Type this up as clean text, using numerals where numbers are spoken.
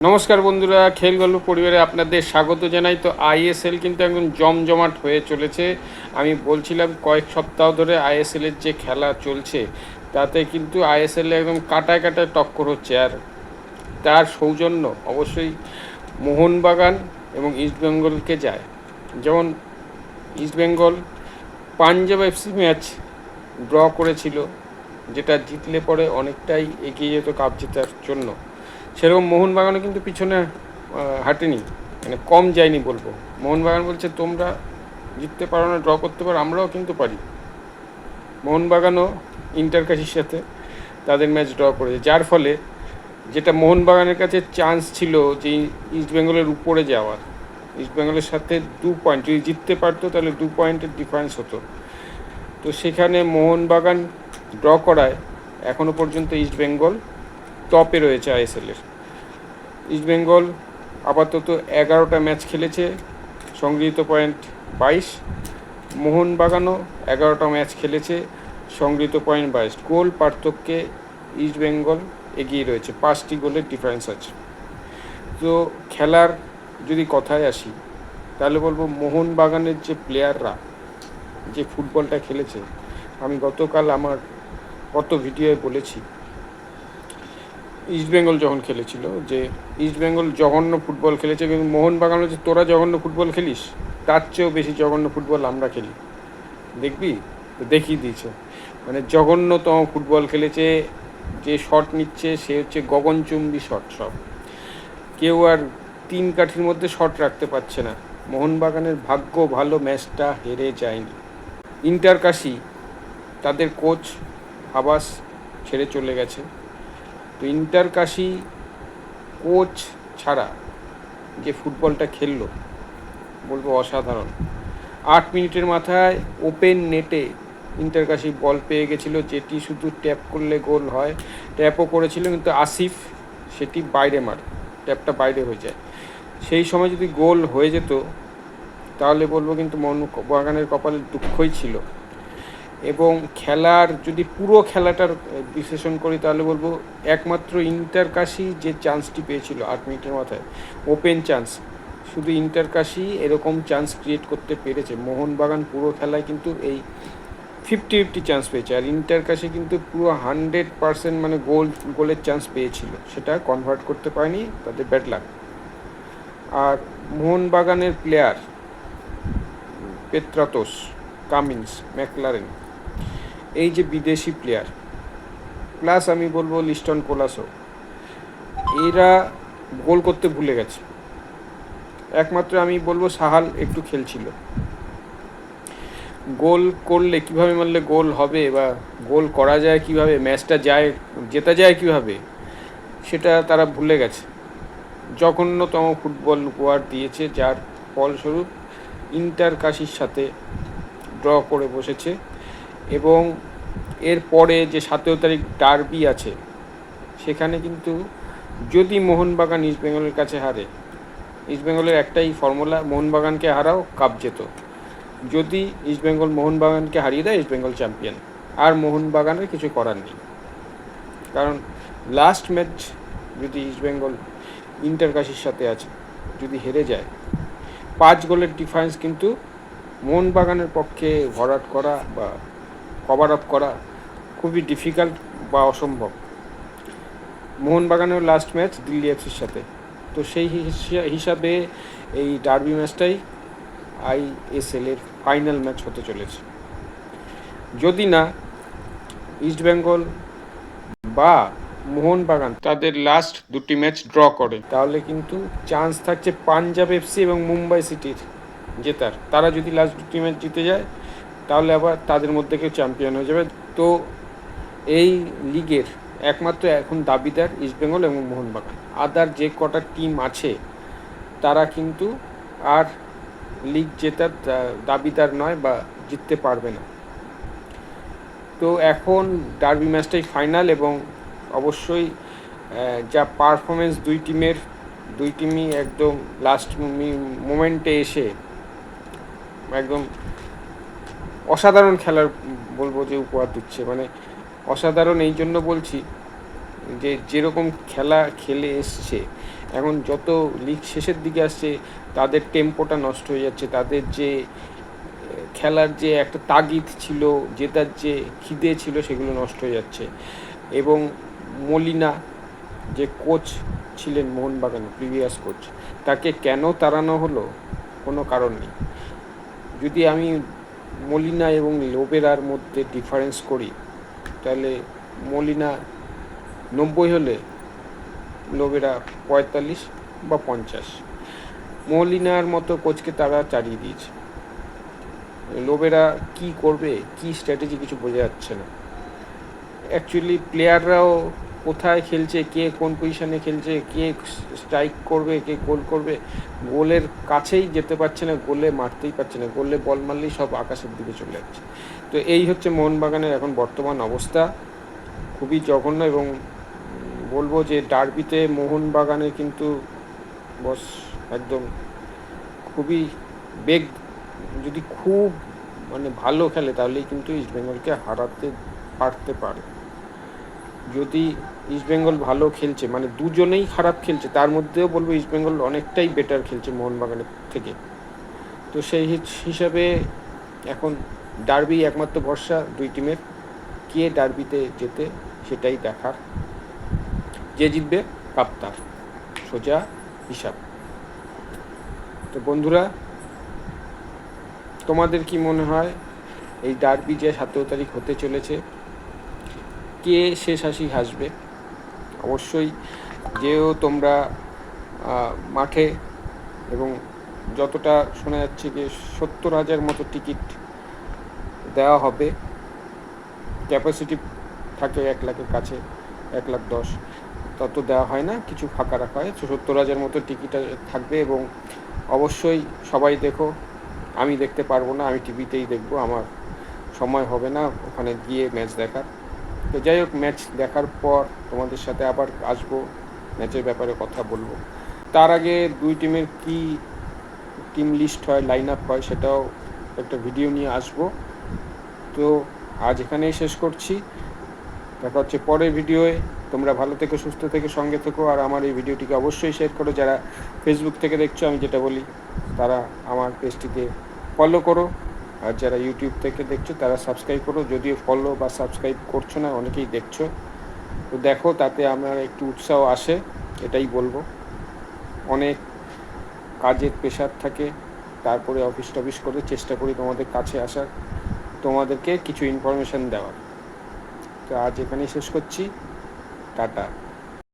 নমস্কার বন্ধুরা, খেল গল্প পরিবারে আপনাদের স্বাগত জানাই। তো আইএসএল কিন্তু একদম জমজমাট হয়ে চলেছে। আমি বলছিলাম কয়েক সপ্তাহ ধরে আইএসএলের যে খেলা চলছে তাতে কিন্তু আইএসএলে একদম কাটায় কাটায় টক্কর হচ্ছে। আর তার সৌজন্য অবশ্যই মোহনবাগান এবং ইস্টবেঙ্গলকে যায়। যেমন East Bengal Punjab FC match draw করেছিল, যেটা জিতলে পরে অনেকটাই এগিয়ে যেত কাপ জেতার জন্য। সেরকম মোহনবাগানও কিন্তু পিছনে হাঁটেনি, মানে কম যায়নি বলবো। মোহনবাগান বলছে তোমরা জিততে পারো না, ড্র করতে পারো, আমরাও কিন্তু পারি। মোহনবাগানও ইন্টারকাশির সাথে তাদের ম্যাচ ড্র করেছে, যার ফলে যেটা মোহনবাগানের কাছে চান্স ছিল যে ইস্টবেঙ্গলের উপরে যাওয়ার, ইস্টবেঙ্গলের সাথে 2 পয়েন্ট যদি জিততে পারতো তাহলে 2 পয়েন্টের ডিফারেন্স হতো। তো সেখানে মোহনবাগান ড্র করায় এখনও পর্যন্ত ইস্টবেঙ্গল টপে রয়েছে আইএসএলের। ইস্টবেঙ্গল আপাতত 11টা ম্যাচ খেলেছে, সংগৃহীত পয়েন্ট 22। মোহনবাগানও 11টা ম্যাচ খেলেছে, সংগৃহীত পয়েন্ট 22। গোল পার্থক্যে ইস্টবেঙ্গল এগিয়ে রয়েছে, 5টি গোলের ডিফারেন্স আছে। তো খেলার যদি কথায় আসি তাহলে বলবো মোহনবাগানের যে প্লেয়াররা যে ফুটবলটা খেলেছে, আমি গতকাল আমার কত ভিডিওয়ে বলেছি ইস্টবেঙ্গল যখন খেলেছিল যে ইস্টবেঙ্গল জঘন্য ফুটবল খেলেছে, কিন্তু মোহনবাগান হচ্ছে তোরা জঘন্য ফুটবল খেলিস, তার চেয়েও বেশি জঘন্য ফুটবল আমরা খেলি, দেখবি। তো দেখিয়ে দিয়েছে, মানে জঘন্যতম ফুটবল খেলেছে। যে শট নিচ্ছে সে হচ্ছে গগনচুম্বী শট, সব কেউ আর 3 কাঠির মধ্যে শট রাখতে পারছে না। মোহনবাগানের ভাগ্য ভালো ম্যাচটা হেরে যায়নি। ইন্টারকাশি তাদের কোচ আবাস ছেড়ে চলে গেছে। তো ইন্টারকাশি কোচ ছাড়া যে ফুটবলটা খেললো বলবো অসাধারণ। 8 মিনিটের মাথায় ওপেন নেটে ইন্টারকাশি বল পেয়ে গেছিলো, যেটি শুধু ট্যাপ করলে গোল হয়। ট্যাপও করেছিল কিন্তু আসিফ সেটি বাইরে মারে, ট্যাপটা বাইরে হয়ে যায়। সেই সময় যদি গোল হয়ে যেত তাহলে বলবো কিন্তু মোহনবাগানের কপালে দুঃখই ছিল। এবং খেলার যদি পুরো খেলাটার বিশ্লেষণ করি তাহলে বলবো একমাত্র ইন্টারকাশি যে চান্সটি পেয়েছিল 8 মিনিটের মাথায়, ওপেন চান্স, শুধু ইন্টারকাশি এরকম চান্স ক্রিয়েট করতে পেরেছে। মোহনবাগান পুরো খেলায় কিন্তু এই 50-50 চান্স পেয়েছে, আর ইন্টারকাশি কিন্তু পুরো 100% মানে গোলের চান্স পেয়েছিল, সেটা কনভার্ট করতে পারেনি, তাদের ব্যাড লাক। আর মোহনবাগানের প্লেয়ার পেত্রাতোস, কামিন্স, ম্যাকলারেন, এই যে বিদেশি প্লেয়ার, প্লাস আমি বলবো লিস্টন কোলাসো, এরা গোল করতে ভুলে গেছে। একমাত্র আমি বলবো সাহাল একটু খেলছিল, গোল করলে কিভাবে মারলে গোল হবে বা গোল করা যায় কিভাবে, ম্যাচটা যায় জেতা যায় কিভাবে, সেটা তারা ভুলে গেছে। জঘন্যতম ফুটবল উপহার দিয়েছে, যার ফলস্বরূপ ইন্টারকাশির সাথে ড্র করে বসেছে। এবং এরপরে যে 17 তারিখ ডার্বি আছে, সেখানে কিন্তু যদি মোহনবাগান ইস্টবেঙ্গলের কাছে হারে, ইস্টবেঙ্গলের একটাই ফর্মুলা, মোহনবাগানকে হারাও কাপ যেত। যদি ইস্টবেঙ্গল মোহনবাগানকে হারিয়ে দেয়, ইস্টবেঙ্গল চ্যাম্পিয়ন, আর মোহনবাগানের কিছু করার নেই। কারণ লাস্ট ম্যাচ যদি ইস্টবেঙ্গল ইন্টারকাশির সাথে আছে, যদি হেরে যায়, 5 গোলের ডিফারেন্স কিন্তু মোহনবাগানের পক্ষে ভরাট করা বা কভার আপ করা খুবই ডিফিকাল্ট বা অসম্ভব। মোহনবাগানের লাস্ট ম্যাচ দিল্লি এফসির সাথে, তো সেই হিসাবে এই ডার্বি ম্যাচটাই আইএসএলের ফাইনাল ম্যাচ হতে চলেছে। যদি না ইস্টবেঙ্গল বা মোহনবাগান তাদের লাস্ট 2টি ম্যাচ ড্র করে, তাহলে কিন্তু চান্স থাকছে পাঞ্জাব এফসি এবং মুম্বাই সিটির জেতার। তারা যদি লাস্ট 2টি ম্যাচ জিতে যায় তাহলে আবার তাদের মধ্যে কেউ চ্যাম্পিয়ন হয়ে যাবে। তো এই লিগের একমাত্র এখন দাবিদার ইস্টবেঙ্গল এবং মোহনবাগান। আদার যে কটা টিম আছে তারা কিন্তু আর লিগ জেতার দাবিদার নয় বা জিততে পারবে না। তো এখন ডার্বি ম্যাচটাই ফাইনাল, এবং অবশ্যই যা পারফরমেন্স দুই টিমই একদম লাস্ট মোমেন্টে এসে একদম অসাধারণ খেলার বলবো যে উপহার দিচ্ছে। মানে অসাধারণ এই জন্য বলছি যে যেরকম খেলা খেলে এসছে, এখন যত লিগ শেষের দিকে আসছে তাদের টেম্পোটা নষ্ট হয়ে যাচ্ছে, তাদের যে খেলার যে একটা তাগিদ ছিল, জেতার যে খিদে ছিল, সেগুলো নষ্ট হয়ে যাচ্ছে। এবং মলিনা যে কোচ ছিলেন মোহনবাগান, প্রিভিয়াস কোচ, তাকে কেন তাড়ানো হলো কোনো কারণ নেই। যদি আমি মলিনা এবং লোবেরার মধ্যে ডিফারেন্স করি, তাহলে মলিনা 90 হলে লোবেরা 45 বা 50। মলিনার মতো কোচকে তারা চালিয়ে দিয়েছে। লোবেরা কি করবে, কি স্ট্র্যাটেজি, কিছু বোঝা যাচ্ছে না। অ্যাকচুয়ালি প্লেয়াররাও কোথায় খেলছে, কে কোন পজিশনে খেলছে, কে স্ট্রাইক করবে, কে গোল করবে, গোলের কাছেই যেতে পারছে না, গোলে মারতেই পারছে না, গোলে বল মারলেই সব আকাশের দিকে চলে যাচ্ছে। তো এই হচ্ছে মোহনবাগানের এখন বর্তমান অবস্থা, খুবই জঘন্য। এবং বলবো যে ডার্বিতে মোহনবাগানের কিন্তু বস একদম খুবই বেগ, যদি খুব মানে ভালো খেলে তাহলেই কিন্তু ইস্টবেঙ্গলকে হারাতে পারতে পারে। যদি ইস্টবেঙ্গল ভালো খেলছে, মানে দুজনেই খারাপ খেলছে, তার মধ্যেও বলবো ইস্টবেঙ্গল অনেকটাই বেটার খেলছে মোহনবাগানের থেকে। তো সেই হিসাবে এখন ডার্বি একমাত্র ভরসা দুই টিমের, কে ডার্বিতে যেতে সেটাই দেখার, যে জিতবে কাপ তার, সোজা হিসাব। তো বন্ধুরা, তোমাদের কি মনে হয় এই ডার্বি যে 17 তারিখ হতে চলেছে, কে শেষ হাসি হাসবে? অবশ্যই যেও তোমরা মাঠে, এবং যতটা শোনা যাচ্ছে যে 70,000 মতো টিকিট দেওয়া হবে, ক্যাপাসিটি থাকে 1 লাখের কাছে, 1,10,000, তত দেওয়া হয় না, কিছু ফাঁকা রাখা হয়। 70,000 মতো টিকিট থাকবে। এবং অবশ্যই সবাই দেখো, আমি দেখতে পারবো না, আমি টিভিতেই দেখবো, আমার সময় হবে না ওখানে গিয়ে ম্যাচ দেখার। তো যাই হোক, ম্যাচ দেখার পর তোমাদের সাথে আবার আসবো, ম্যাচের ব্যাপারে কথা বলবো। তার আগে দুই টিমের কি টিম লিস্ট হয়, লাইন আপ হয়, সেটাও একটা ভিডিও নিয়ে আসবো। তো আজ এখানেই শেষ করছি, দেখা হচ্ছে পরের ভিডিওয়ে। তোমরা ভালো থেকো, সুস্থ থেকো, সঙ্গে থেকো। আর আমার এই ভিডিওটিকে অবশ্যই শেয়ার করো। যারা ফেসবুক থেকে দেখছো, আমি যেটা বলি, তারা আমার পেজটিকে ফলো করো। আর যারা ইউটিউব থেকে দেখছো তারা সাবস্ক্রাইব করো। যদিও ফলো বা সাবস্ক্রাইব করছো না, অনেকেই দেখছো, তো দেখো, তাতে আমার একটু উৎসাহ আসে, এটাই বলবো। অনেক কাজের প্রেশার থাকে, তারপরে অফিস টফিস করে চেষ্টা করি তোমাদের কাছে আসার, তোমাদেরকে কিছু ইনফরমেশান দেওয়ার। তো আজ এখানেই শেষ করছি, টাটা।